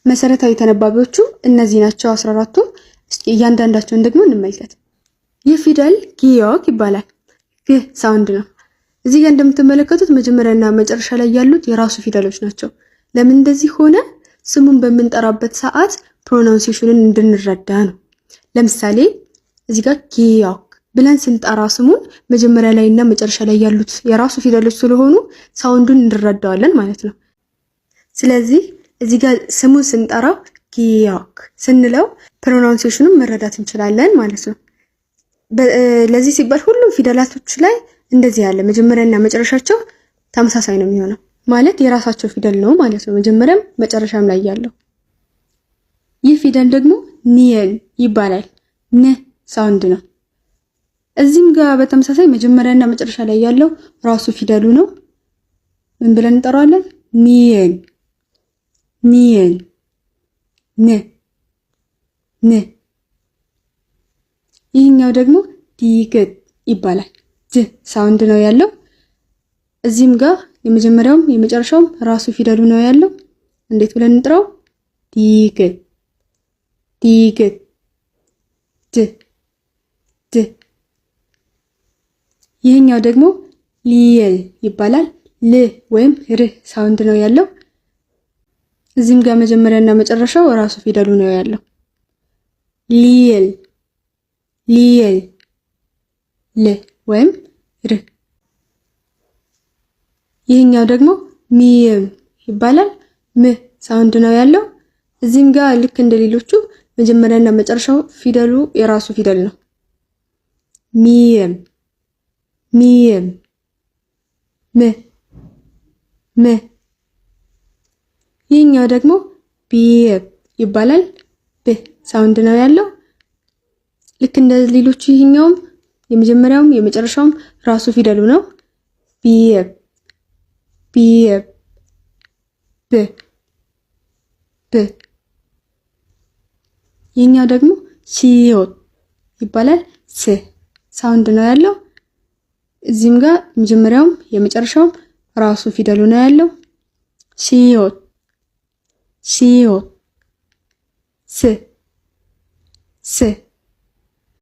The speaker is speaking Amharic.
መሰረታዊ ተነባቢዎቹ እነዚህ ናቸው 14ቱ። እስኪ እያንዳንዳቸውን ደግሞ እንመልከት። ይህ ፊደል ጊዮክ ይባላል። ግ ሳውንድ ነው። እዚህ ጋር እንደምትመለከቱት መጀመሪያና መጨረሻ ላይ ያሉት የራሱ ፊደሎች ናቸው። ለምን እንደዚህ ሆነ? ስሙን በምንጠራበት ሰዓት ፕሮናንሴሽኑን እንድንረዳ ነው። ለምሳሌ እዚህ ጋር ጊዮክ ብለን ስንጠራ ስሙን መጀመሪያ ላይ እና መጨረሻ ላይ ያሉት የራሱ ፊደሎች ስለሆኑ ሳውንዱን እንረዳዋለን ማለት ነው። ስለዚህ እዚህ ጋር ስሙን ስንጠራው ጊዮክ ስንለው ፕሮናንሴሽኑን መረዳት እንችላለን ማለት ነው። ለዚህ ሲባል ሁሉም ፊደላቶች ላይ እንደዚህ ያለ መጀመሪያና መጨረሻቸው ተመሳሳይ ነው የሚሆነው። ማለት የራሳቸው ፊደል ነው ማለት ነው፣ መጀመሪያም መጨረሻም ላይ ያለው። ይህ ፊደል ደግሞ ኒየን ይባላል። ን ሳውንድ ነው። እዚህም ጋር በተመሳሳይ መጀመሪያና መጨረሻ ላይ ያለው ራሱ ፊደሉ ነው። ምን ብለን እንጠራዋለን? ኒየን ኒየን ን ን። ይህኛው ደግሞ ዲግት ይባላል። ጅ ሳውንድ ነው ያለው። እዚህም ጋር የመጀመሪያውም የመጨረሻውም ራሱ ፊደሉ ነው ያለው። እንዴት ብለን እንጥራው? ዲግት ዲግት ድ ድ። ይህኛው ደግሞ ሊየል ይባላል። ል ወይም ር ሳውንድ ነው ያለው። እዚህም ጋር መጀመሪያና መጨረሻው ራሱ ፊደሉ ነው ያለው። ሊየል ሊየል ል ወይም ር። ይህኛው ደግሞ ሚየም ይባላል። ም ሳውንድ ነው ያለው። እዚህም ጋር ልክ እንደሌሎቹ መጀመሪያና መጨረሻው ፊደሉ የራሱ ፊደል ነው። ሚየም ሚየም ም ም። ይህኛው ደግሞ ቢየብ ይባላል። ብ ሳውንድ ነው ያለው። ልክ እንደሌሎቹ ይህኛውም የመጀመሪያውም የመጨረሻውም ራሱ ፊደሉ ነው። ቢየብ ቢየብ ብ ብ። ይህኛው ደግሞ ሲዮት ይባላል። ስ ሳውንድ ነው ያለው። እዚህም ጋር የመጀመሪያውም የመጨረሻውም ራሱ ፊደሉ ነው ያለው። ሲዮት ሲዮት ስ ስ